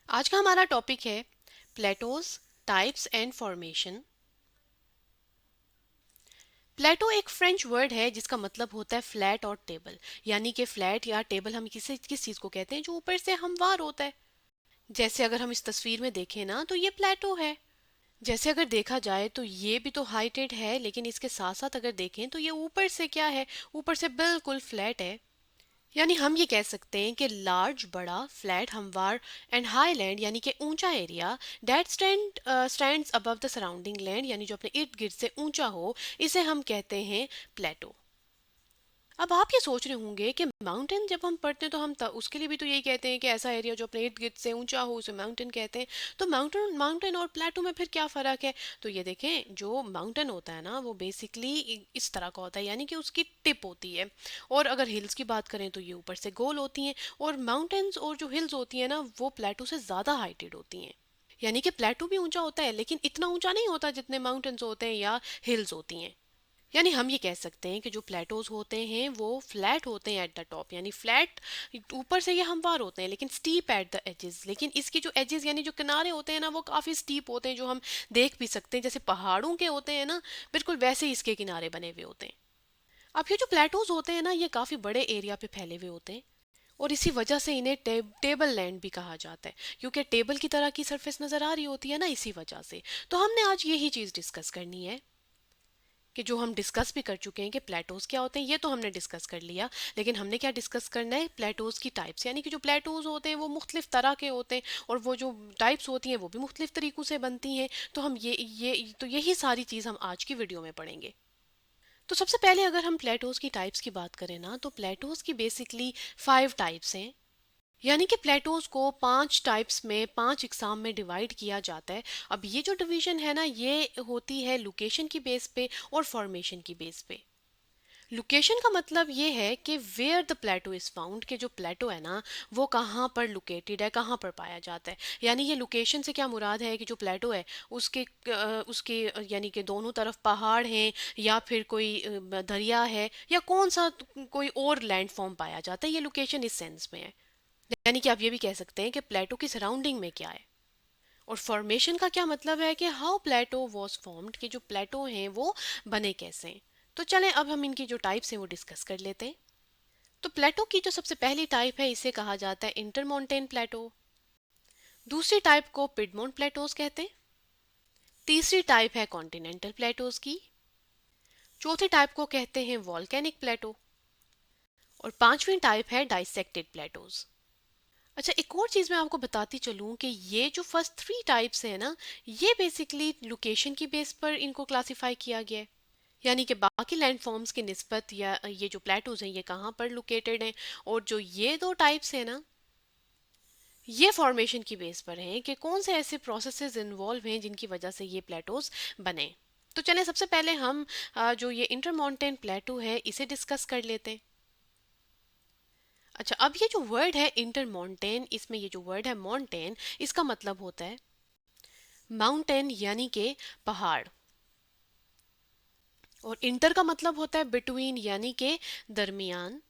आज का हमारा टॉपिक है प्लेटोज, टाइप्स एंड फॉर्मेशन। प्लेटो एक फ्रेंच वर्ड है जिसका मतलब होता है फ्लैट और टेबल। यानी कि फ्लैट या टेबल हम किस चीज को कहते हैं जो ऊपर से हमवार होता है। जैसे अगर हम इस तस्वीर में देखें ना तो ये प्लेटो है। जैसे अगर देखा जाए तो ये भी तो हाइटेड है, लेकिन इसके साथ साथ अगर देखें तो ये ऊपर से क्या है, ऊपर से बिल्कुल फ्लैट है। यानी हम ये कह सकते हैं कि लार्ज, बड़ा, फ्लैट, हमवार एंड हाई लैंड यानी कि ऊंचा area that stands above the surrounding land, यानी जो अपने इर्द गिर्द से ऊंचा हो, इसे हम कहते हैं प्लेटो। अब आप ये सोच रहे होंगे कि माउंटेन जब हम पढ़ते हैं तो हम उसके लिए भी तो यही कहते हैं कि ऐसा एरिया जो अपने इर्द गिर्द से ऊंचा हो उसे माउंटेन कहते हैं। तो माउंटेन माउंटेन और प्लेटो में फिर क्या फ़र्क है? तो ये देखें, जो माउंटेन होता है ना वो बेसिकली इस तरह का होता है, यानी कि उसकी टिप होती है। और अगर हिल्स की बात करें तो ये ऊपर से गोल होती हैं। और माउंटेन्स और जो हिल्स होती हैं ना वो प्लेटो से ज़्यादा हाइटेड होती हैं। यानी कि प्लेटो भी ऊंचा होता है लेकिन इतना ऊंचा नहीं होता जितने माउंटेन्स होते हैं या हिल्स होती हैं। यानी हम ये कह सकते हैं कि जो प्लेटोज होते हैं वो फ्लैट होते हैं एट द टॉप, यानी फ्लैट ऊपर से ये हमवार होते हैं लेकिन स्टीप एट द एजेस। लेकिन इसकी जो एजेस यानी जो किनारे होते हैं ना वो काफ़ी स्टीप होते हैं, जो हम देख भी सकते हैं जैसे पहाड़ों के होते हैं ना, बिल्कुल वैसे ही इसके किनारे बने हुए होते हैं। अब ये जो प्लेटोज होते हैं ना ये काफ़ी बड़े एरिया पे फैले हुए होते हैं। और इसी वजह से इन्हें टेबल लैंड भी कहा जाता है, क्योंकि टेबल की तरह की सरफेस नज़र आ रही होती है ना, इसी वजह से। तो हमने आज यही चीज़ डिस्कस करनी है कि जो हम डिस्कस भी कर चुके हैं कि प्लेटोज क्या होते हैं, ये तो हमने डिस्कस कर लिया। लेकिन हमने क्या डिस्कस करना है, प्लेटोज की टाइप्स, यानी कि जो प्लेटोज होते हैं वो मुख्तलिफ तरह के होते हैं और वो जो टाइप्स होती हैं वो भी मुख्तलिफ तरीक़ों से बनती हैं। तो हम ये तो यही सारी चीज़ हम आज की वीडियो में पढ़ेंगे। तो सबसे पहले अगर हम प्लेटोज की टाइप्स की बात करें ना तो प्लेटोज की बेसिकली 5 टाइप्स हैं। यानी कि प्लेटोज को 5 टाइप्स में 5 इकसाम में डिवाइड किया जाता है। अब ये जो डिवीजन है ना ये होती है लोकेशन की बेस पे और फॉर्मेशन की बेस पे। लोकेशन का मतलब ये है कि where the plateau is found, कि जो प्लेटो है ना वो कहाँ पर लोकेटेड है, कहाँ पर पाया जाता है। यानी ये लोकेशन से क्या मुराद है कि जो प्लेटो है उसके यानी कि दोनों तरफ पहाड़ हैं या फिर कोई दरिया है या कौन सा कोई और लैंड फॉर्म पाया जाता है, ये लोकेशन इस सेंस में है। यानी कि आप ये भी कह सकते हैं कि प्लेटो की सराउंडिंग में क्या है। और फॉर्मेशन का क्या मतलब है कि हाउ प्लेटो वॉज फॉर्म्ड, कि जो प्लेटो हैं वो बने कैसे हैं। तो चलें अब हम इनकी जो टाइप्स हैं वो डिस्कस कर लेते हैं। तो प्लेटो की जो सबसे पहली टाइप है इसे कहा जाता है इंटरमॉन्टेन प्लेटो। दूसरी टाइप को पिडमोंट प्लेटोज कहते हैं। तीसरी टाइप है कॉन्टिनेंटल प्लेटोज की। चौथी टाइप को कहते हैं वॉल्केनिक प्लेटो। और पांचवी टाइप है डाइसेक्टेड प्लेटोज। अच्छा, एक और चीज़ मैं आपको बताती चलूँ कि ये जो फर्स्ट 3 टाइप्स हैं ना ये बेसिकली लोकेशन की बेस पर इनको क्लासिफाई किया गया है। यानी कि बाकी लैंड फॉर्म्स की निस्बत या ये जो प्लेटोज हैं ये कहाँ पर लोकेटेड हैं। और जो ये 2 टाइप्स हैं ना ये फॉर्मेशन की बेस पर हैं कि कौन से ऐसे प्रोसेसेस इन्वॉल्व हैं जिनकी वजह से ये प्लेटोज बने। तो चलें सबसे पहले हम जो ये इंटरमॉन्टेन प्लेटो है इसे डिस्कस कर लेते हैं। अच्छा, अब ये जो वर्ड है इंटरमॉन्टेन, इसमें ये जो वर्ड है मॉन्टेन, इसका मतलब होता है माउंटेन यानी कि पहाड़। और इंटर का मतलब होता है बिटवीन यानी कि दरमियान।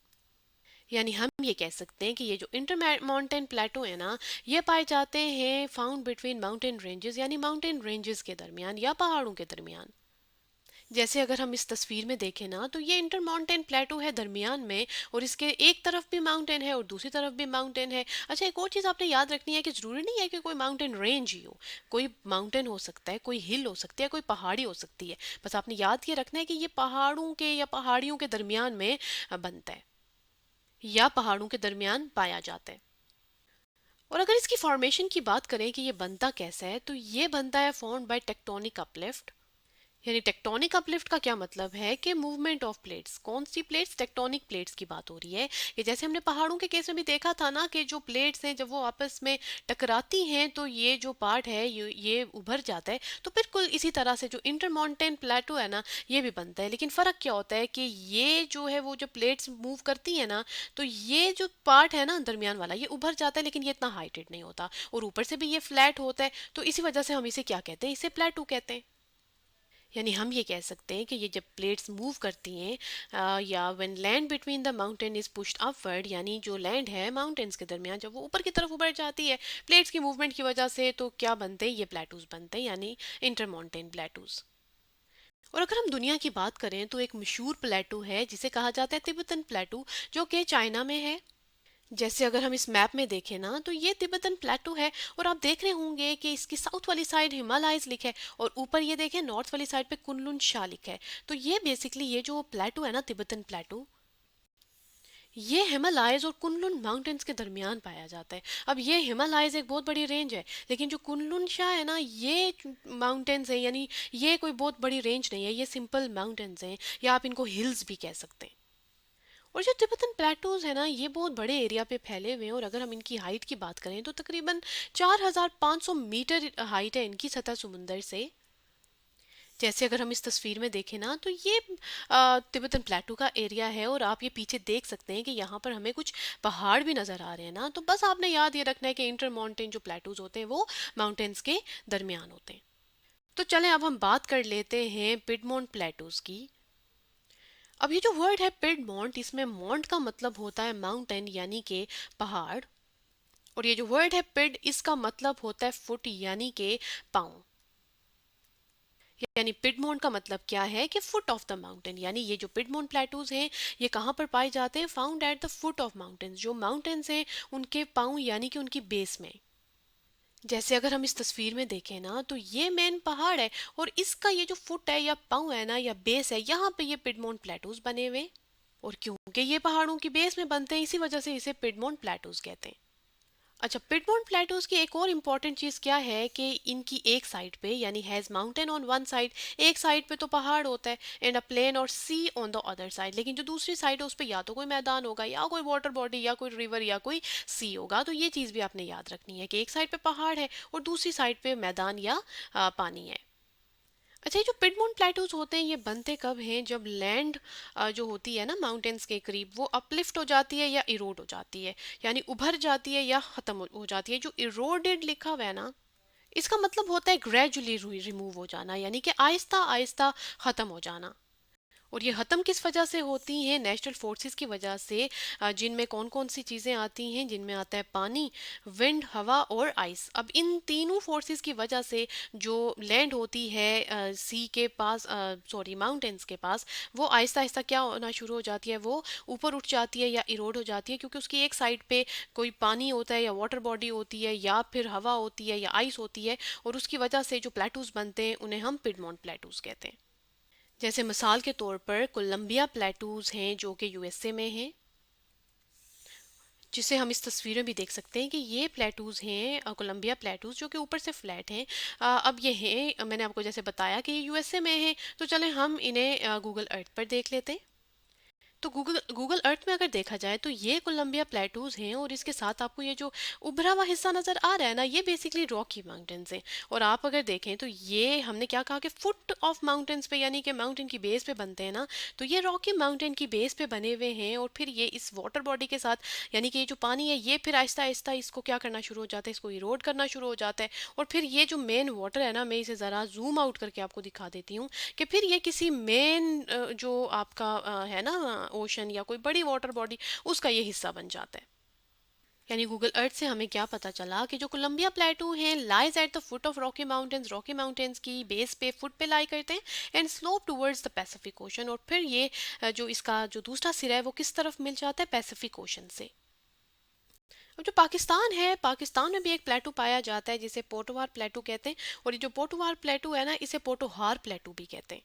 यानी हम ये कह सकते हैं कि ये जो इंटर माउंटेन प्लेटो है ना ये पाए जाते हैं फाउंड बिटवीन माउंटेन रेंजेस, यानी माउंटेन रेंजेस के दरमियान या पहाड़ों के दरमियान। जैसे अगर हम इस तस्वीर में देखें ना तो ये इंटर माउंटेन प्लेटो है दरमियान में, और इसके एक तरफ भी माउंटेन है और दूसरी तरफ भी माउंटेन है। अच्छा, एक और चीज़ आपने याद रखनी है कि ज़रूरी नहीं है कि कोई माउंटेन रेंज ही हो। कोई माउंटेन हो सकता है, कोई हिल हो सकती है, कोई पहाड़ी हो सकती है। बस आपने याद ये रखना है कि ये पहाड़ों के या पहाड़ियों के दरमियान में बनता है या पहाड़ों के दरमियान पाया जाता है। और अगर इसकी फॉर्मेशन की बात करें कि ये बनता कैसा है तो ये बनता है फॉर्म्ड बाय टेक्टोनिक अपलिफ्ट। यानी टेक्टोनिक अपलिफ्ट का क्या मतलब है कि मूवमेंट ऑफ प्लेट्स। कौन सी प्लेट्स? टेक्टोनिक प्लेट्स की बात हो रही है। कि जैसे हमने पहाड़ों के केस में भी देखा था ना कि जो प्लेट्स हैं जब वो आपस में टकराती हैं तो ये जो पार्ट है ये उभर जाता है। तो बिल्कुल इसी तरह से जो इंटरमॉन्टेन प्लेटो है ना ये भी बनता है। लेकिन फ़र्क क्या होता है कि ये जो है वो जो प्लेट्स मूव करती है ना तो ये जो पार्ट है ना दरमियान वाला ये उभर जाता है, लेकिन ये इतना हाइटेड नहीं होता और ऊपर से भी ये फ्लैट होता है। तो इसी वजह से हम इसे क्या कहते हैं, इसे प्लेटो कहते हैं। यानी हम ये कह सकते हैं कि ये जब प्लेट्स मूव करती हैं या when land between the mountain is pushed upward, यानी जो लैंड है माउंटेन्स के दरमियान जब वो ऊपर की तरफ उभर जाती है प्लेट्स की मूवमेंट की वजह से, तो क्या बनते हैं, ये प्लेटूज बनते हैं, यानी इंटर माउंटेन प्लेटूज। और अगर हम दुनिया की बात करें तो एक मशहूर प्लेटू है जिसे कहा जाता है तिब्बतन प्लेटू, जो कि चाइना में है। जैसे अगर हम इस मैप में देखें ना तो ये तिब्बतन प्लेटू है, और आप देख रहे होंगे कि इसकी साउथ वाली साइड हिमालयस लिखा है और ऊपर ये देखें नॉर्थ वाली साइड पे कुनलुन शाह लिखा है। तो ये बेसिकली ये जो प्लेटू है ना तिब्बतन प्लेटू, ये हिमालयस और कुनलुन माउंटेन्स के दरमियान पाया जाता है। अब ये हिमालयस एक बहुत बड़ी रेंज है, लेकिन जो कुनलुन शाह है ना ये माउंटेन्स है, यानी ये कोई बहुत बड़ी रेंज नहीं है, ये सिंपल माउंटेन्स हैं, या आप इनको हिल्स भी कह सकते हैं। और जो तिब्बतन प्लेटूज है ना ये बहुत बड़े एरिया पे फैले हुए हैं, और अगर हम इनकी हाइट की बात करें तो तकरीबन 4500 मीटर हाइट है इनकी सतह समुंदर से। जैसे अगर हम इस तस्वीर में देखें ना तो ये तिब्बतन प्लेटू का एरिया है, और आप ये पीछे देख सकते हैं कि यहाँ पर हमें कुछ पहाड़ भी नज़र आ रहे हैं ना। तो बस आपने याद ये रखना है कि इंटर माउंटेन जो प्लेटूज होते हैं वो माउंटेन्स के दरमियान होते हैं। तो चलें अब हम बात कर लेते हैं पिडमोंट प्लेटूज की। अब ये जो वर्ड है पिडमोंट, इसमें मोंट का मतलब होता है माउंटेन यानी कि पहाड़, और ये जो वर्ड है पिड इसका मतलब होता है फुट यानी कि पाँव। यानी पिडमोंट का मतलब क्या है कि फुट ऑफ द माउंटेन, यानी ये जो पिडमोंट प्लेटूज हैं ये कहाँ पर पाए जाते हैं, found at the foot of mountains, जो माउंटेन्स हैं उनके पाँव यानी कि उनकी बेस में। जैसे अगर हम इस तस्वीर में देखें ना तो ये मेन पहाड़ है, और इसका ये जो फुट है या पाँव है ना या बेस है, यहाँ पे ये पिडमोंट प्लेटूज बने हुए। और क्योंकि ये पहाड़ों की बेस में बनते हैं इसी वजह से इसे पिडमोंट प्लेटूज कहते हैं। अच्छा, पिडमोंट प्लेटूज की एक और इम्पॉर्टेंट चीज़ क्या है कि इनकी एक साइड पे यानी has mountain on one side, एक साइड पे तो पहाड़ होता है एंड अ प्लेन और सी ऑन द अदर साइड, लेकिन जो दूसरी साइड है उस पर या तो कोई मैदान होगा या कोई वाटर बॉडी या कोई रिवर या कोई सी होगा। तो ये चीज़ भी आपने याद रखनी है कि एक साइड पे पहाड़ है और दूसरी साइड पे मैदान या पानी है। अच्छा, ये जो पिडमोंट प्लेटूज होते हैं ये बनते कब हैं, जब लैंड जो होती है ना माउंटेन्स के करीब वो अपलिफ्ट हो जाती है या इरोड हो जाती है, यानी उभर जाती है या खत्म हो जाती है। जो इरोडेड लिखा हुआ है ना इसका मतलब होता है ग्रेजुअली रिमूव हो जाना, यानी कि आहिस्ता आहिस्ता खत्म हो जाना। और ये ख़त्म किस वजह से होती हैं, नेचुरल फोर्सेस की वजह से, जिनमें कौन कौन सी चीज़ें आती हैं, जिनमें आता है पानी, विंड, हवा और आइस। अब इन तीनों फोर्सेस की वजह से जो लैंड होती है सी के पास, सॉरी माउंटेन्स के पास, वो आहिस्ता आहिस्ता क्या होना शुरू हो जाती है, वो ऊपर उठ जाती है या इरोड हो जाती है, क्योंकि उसकी एक साइड पे कोई पानी होता है या वाटर बॉडी होती है या फिर हवा होती है या आइस होती है, और उसकी वजह से जो प्लेटूज बनते हैं उन्हें हम पिडमोंट प्लेटूज कहते हैं। जैसे मिसाल के तौर पर कोलंबिया प्लेटूज हैं जो कि यूएसए में हैं, जिसे हम इस तस्वीर में भी देख सकते हैं कि ये प्लेटूज हैं कोलंबिया प्लेटूज जो कि ऊपर से फ्लैट हैं। अब ये हैं, मैंने आपको जैसे बताया कि ये यूएसए में हैं, तो चलें हम इन्हें गूगल अर्थ पर देख लेते हैं। तो गूगल गूगल अर्थ में अगर देखा जाए तो ये कोलंबिया प्लेटूज हैं, और इसके साथ आपको ये जो उभरा हुआ हिस्सा नज़र आ रहा है ना ये बेसिकली रॉकी माउंटेन्स हैं। और आप अगर देखें तो ये हमने क्या कहा कि फुट ऑफ माउंटेन्स पे यानी कि माउंटेन की बेस पे बनते हैं ना, तो ये रॉकी माउंटेन की बेस पे बने हुए हैं, और फिर ये इस वाटर बॉडी के साथ यानी कि ये जो पानी है ये फिर आहिस्ता आहिस्ता इसको क्या करना शुरू हो जाता है, इसको इरोड करना शुरू हो जाता है। और फिर ये जो मेन वाटर है ना, मैं इसे ज़रा जूम आउट करके आपको दिखा देती हूँ कि फिर ये किसी मेन जो आपका है ना ओशन या कोई बड़ी वाटर बॉडी, उसका ये हिस्सा बन जाता है। यानी गूगल अर्थ से हमें क्या पता चला कि जो कोलंबिया प्लेटू हैं lies at the foot of Rocky mountains की बेस पे फुट पे लाई करते हैं and slope towards the Pacific ocean, और फिर ये जो इसका जो दूसरा सिरा है वो किस तरफ मिल जाता है, पैसिफिक ओशन से। अब जो पाकिस्तान है, पाकिस्तान में भी एक प्लेटू पाया जाता है जिसे पोटोवार प्लेटू कहते हैं, और ये जो पोटोवार प्लेटू है ना इसे पोटोहार प्लेटू भी कहते हैं।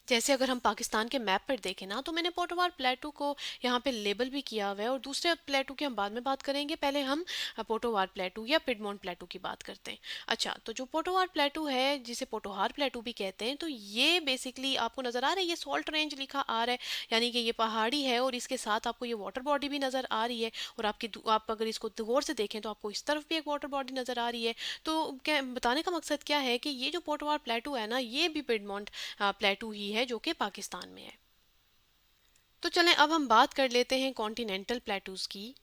जैसे अगर हम पाकिस्तान के मैप पर देखें ना तो मैंने पोटोवार प्लेटू को यहाँ पे लेबल भी किया हुआ है, और दूसरे प्लेटू की हम बाद में बात करेंगे, पहले हम पोटोवार प्लेटू या पिडमोंट प्लेटू की बात करते हैं। अच्छा, तो जो पोटोवार प्लेटू है जिसे पोटोहार प्लेटू भी कहते हैं, तो ये बेसिकली आपको नज़र आ रहा है, ये सॉल्ट रेंज लिखा आ रहा है, यानी कि ये पहाड़ी है और इसके साथ आपको ये वाटर बॉडी भी नज़र आ रही है। और आप अगर इसको गौर से देखें तो आपको इस तरफ भी एक वाटर बॉडी नज़र आ रही है। तो क्या बताने का मकसद क्या है कि ये जो पोटोवार प्लेटू है ना ये भी पिडमोंट प्लेटू ही है जो कि पाकिस्तान में है। तो चलें अब हम बात कर लेते हैं कॉन्टिनेंटल प्लेटूज की।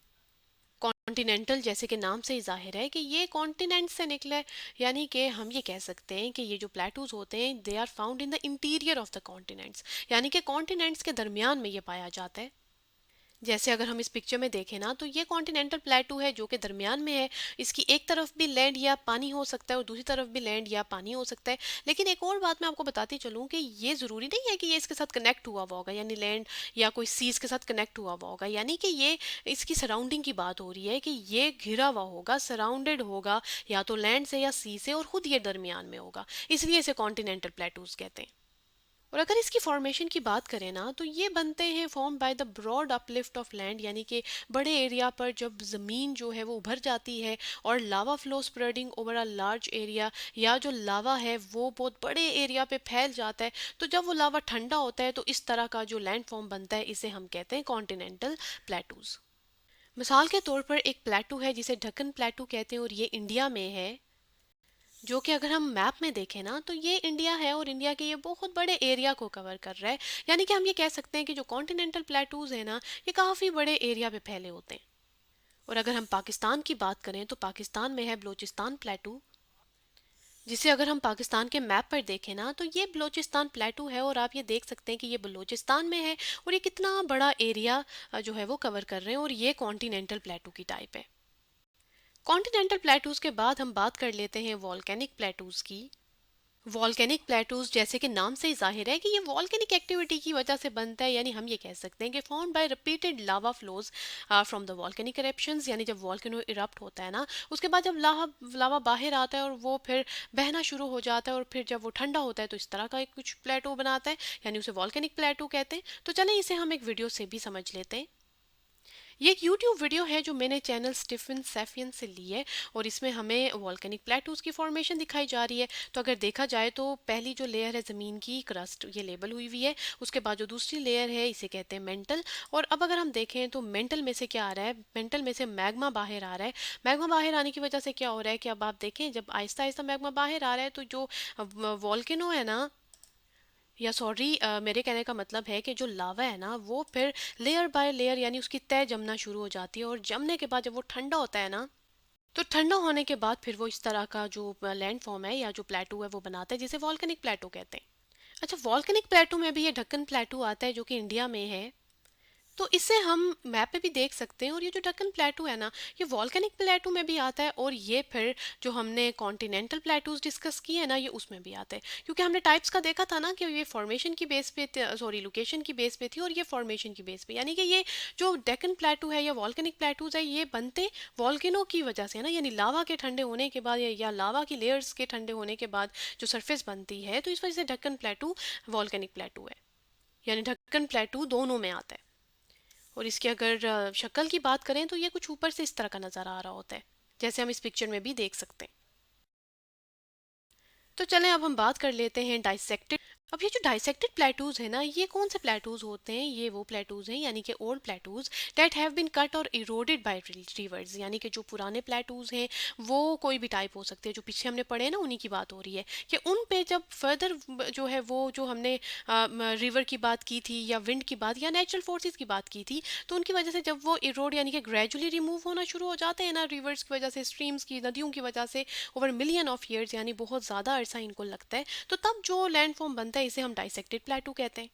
कॉन्टिनेंटल जैसे कि नाम से ही जाहिर है कि ये कॉन्टिनेंट से निकला है, यानी कि हम ये कह सकते हैं कि ये जो प्लेटूज होते हैं they are found in the interior of the continents, यानी कि कॉन्टिनेंट्स के दरमियान में ये पाया जाता है। जैसे अगर हम इस पिक्चर में देखें ना तो ये कॉन्टिनेंटल प्लेटू है जो कि दरमियान में है। इसकी एक तरफ भी लैंड या पानी हो सकता है और दूसरी तरफ भी लैंड या पानी हो सकता है। लेकिन एक और बात मैं आपको बताती चलूँ कि ये ज़रूरी नहीं है कि ये इसके साथ कनेक्ट हुआ हुआ होगा, यानी लैंड या कोई सीज के साथ कनेक्ट हुआ हुआ होगा, यानी कि ये इसकी सराउंडिंग की बात हो रही है कि ये घिरा हुआ होगा, सराउंडेड होगा या तो लैंड से या सी से, और खुद ये दरमियान में होगा, इसलिए इसे कॉन्टिनेंटल प्लेटूज कहते हैं। और अगर इसकी फॉर्मेशन की बात करें ना तो ये बनते हैं form by the broad uplift of land, यानी कि बड़े एरिया पर जब ज़मीन जो है वो उभर जाती है और lava flow spreading over a large area, या जो लावा है वो बहुत बड़े एरिया पे फैल जाता है, तो जब वो लावा ठंडा होता है तो इस तरह का जो लैंड फॉर्म बनता है इसे हम कहते हैं कॉन्टिनेंटल प्लेटूज। मिसाल के तौर पर एक प्लेटू है जिसे ढक्कन प्लेटू कहते हैं और ये इंडिया में है, जो कि अगर हम मैप में देखें ना तो ये इंडिया है और इंडिया के ये बहुत बड़े एरिया को कवर कर रहा है। यानी कि हम ये कह सकते हैं कि जो कॉन्टिनेंटल प्लेटूज है ना ये काफ़ी बड़े एरिया पे फैले होते हैं। और अगर हम पाकिस्तान की बात करें तो पाकिस्तान में है बलोचिस्तान प्लेटू, जिसे अगर हम पाकिस्तान के मैप पर देखें ना तो ये बलोचिस्तान प्लेटू है और आप ये देख सकते हैं कि ये बलोचिस्तान में है और ये कितना बड़ा एरिया जो है वो कवर कर रहे हैं, और ये कॉन्टिनेंटल प्लेटू की टाइप है। कॉन्टिनेंटल प्लेटूज के बाद हम बात कर लेते हैं वॉल्केनिक प्लेटूज की। वॉल्केनिक प्लेटूज जैसे कि नाम से ही जाहिर है कि ये वॉल्केनिक एक्टिविटी की वजह से बनता है, यानी हम ये कह सकते हैं कि form by repeated lava flows from the volcanic eruptions, यानी जब वॉल्केनो इरप्ट होता है ना उसके बाद जब लावा लावा बाहर आता है और वो फिर बहना शुरू हो जाता है और फिर जब वो ठंडा होता है तो इस तरह का एक कुछ प्लेटो बनाता है, यानी उसे वॉल्केनिक प्लेटो कहते हैं। तो चलें इसे हम एक वीडियो से भी समझ लेते हैं। ये एक यूट्यूब वीडियो है जो मैंने चैनल स्टीफन सैफियन से ली है और इसमें हमें वॉल्केनिक प्लेटूज की फॉर्मेशन दिखाई जा रही है। तो अगर देखा जाए तो पहली जो लेयर है ज़मीन की क्रस्ट ये लेबल हुई हुई है, उसके बाद जो दूसरी लेयर है इसे कहते हैं मेंटल। और अब अगर हम देखें तो मेंटल में से क्या आ रहा है, मेंटल में से मैग्मा बाहर आ रहा है। मैग्मा बाहर आने की वजह से क्या हो रहा है कि अब आप देखें जब आहिस्ता आहिस्ता मैग्मा बाहर आ रहा है तो जो वॉल्केनो है ना, या सॉरी मेरे कहने का मतलब है कि जो लावा है ना वो फिर लेयर बाय लेयर यानी उसकी तय जमना शुरू हो जाती है, और जमने के बाद जब वो ठंडा होता है ना तो ठंडा होने के बाद फिर वो इस तरह का जो लैंड फॉर्म है या जो प्लेटू है वो बनाता है, जिसे वॉल्केनिक प्लेटू कहते हैं। अच्छा, वॉल्केनिक प्लेटू में भी ये ढक्कन प्लेटू आता है जो कि इंडिया में है, तो इसे हम मैप पे भी देख सकते हैं। और ये जो डक्कन प्लेटू है ना ये वॉल्केनिक प्लेटू में भी आता है, और ये फिर जो हमने कॉन्टिनेंटल प्लेटूज डिस्कस किए हैं ना ये उसमें भी आता है, क्योंकि हमने टाइप्स का देखा था ना कि ये फॉर्मेशन की बेस पे, सॉरी लोकेशन की बेस पे थी और ये फॉर्मेशन की बेस पे, यानी कि ये जो डेक्कन प्लेटू है या वॉल्केनिक प्लेटूज है ये बनते वॉल्केनो की वजह से है ना, यानी लावा के ठंडे होने के बाद या लावा की लेयर्स के ठंडे होने के बाद जो सरफेस बनती है, तो इस वजह से ढक्कन प्लेटू वॉल्केनिक प्लेटू है, यानी ढक्कन प्लेटू दोनों में आता है। और इसकी अगर शक्ल की बात करें तो ये कुछ ऊपर से इस तरह का नज़र आ रहा होता है, जैसे हम इस पिक्चर में भी देख सकते हैं। तो चलें अब हम बात कर लेते हैं डाइसेक्टेड। अब ये जो डाइसेक्टेड प्लेटूज है ना ये कौन से प्लेटूज होते हैं, ये वो प्लेटूज हैं यानी कि old plateaus that have been cut और इरोडेड बाय रिवर्स, यानी कि जो पुराने प्लेटूज हैं वो कोई भी टाइप हो सकते हैं, जो पीछे हमने पढ़े ना उन्हीं की बात हो रही है कि उन पे जब फर्दर जो है वो जो हमने रिवर की बात की थी या विंड की बात या नेचुरल फोर्सेस की बात की थी, तो उनकी वजह से जब वो इरोड यानी कि ग्रेजुअली रिमूव होना शुरू हो जाते हैं ना रिवर्स की वजह से, स्ट्रीम्स की, नदियों की वजह से, ओवर मिलियन ऑफ ईयर्स यानी बहुत ज़्यादा अरसा इनको लगता है, तो तब जो लैंड फॉर्म बनता है इसे हम डाइसेक्टेड प्लेटू कहते हैं।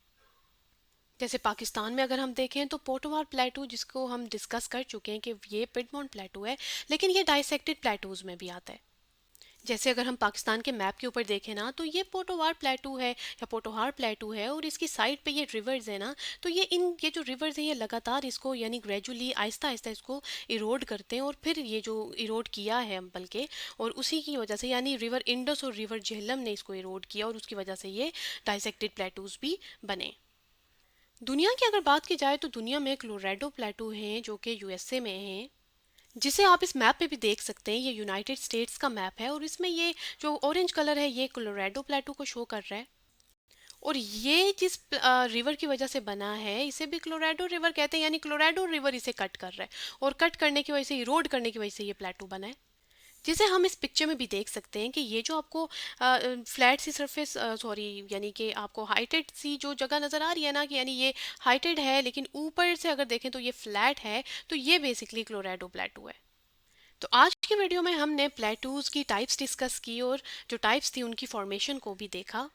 जैसे पाकिस्तान में अगर हम देखें तो पोटोवार प्लेटू जिसको हम डिस्कस कर चुके हैं कि ये पिडमोंट प्लेटू है, लेकिन ये डाइसेक्टेड प्लेटूज में भी आता है। जैसे अगर हम पाकिस्तान के मैप के ऊपर देखें ना तो ये पोटोवार प्लेटू है या पोटोहार प्लेटू है, और इसकी साइड पे ये रिवर्स है ना, तो ये जो रिवर्स है ये लगातार इसको यानी ग्रेजुअली आहिस्ता आहिस्ता इसको इरोड करते हैं, और फिर ये जो इरोड किया है बल्कि, और उसी की वजह से यानी रिवर इंडस और रिवर झेलम ने इसको इरोड किया और उसकी वजह से ये डाइसेक्टेड प्लेटूज भी बने। दुनिया की अगर बात की जाए तो दुनिया में क्लोराडो प्लेटू हैं जो कि यूएसए में हैं, जिसे आप इस मैप पे भी देख सकते हैं। ये यूनाइटेड स्टेट्स का मैप है और इसमें ये जो ऑरेंज कलर है ये कोलोराडो प्लेटू को शो कर रहा है, और ये जिस रिवर की वजह से बना है इसे भी क्लोराडो रिवर कहते हैं, यानी क्लोराडो रिवर इसे कट कर रहा है और कट करने की वजह से, इरोड करने की वजह से ये प्लेटू बना है। जैसे हम इस पिक्चर में भी देख सकते हैं कि ये जो आपको फ्लैट सी सरफेस, सॉरी, यानी कि आपको हाइटेड सी जो जगह नज़र आ रही है ना, कि यानी ये हाइटेड है लेकिन ऊपर से अगर देखें तो ये फ्लैट है, तो ये बेसिकली क्लोराइडो प्लेटू है। तो आज की वीडियो में हमने प्लेटूज की टाइप्स डिस्कस की और जो टाइप्स थी उनकी फॉर्मेशन को भी देखा।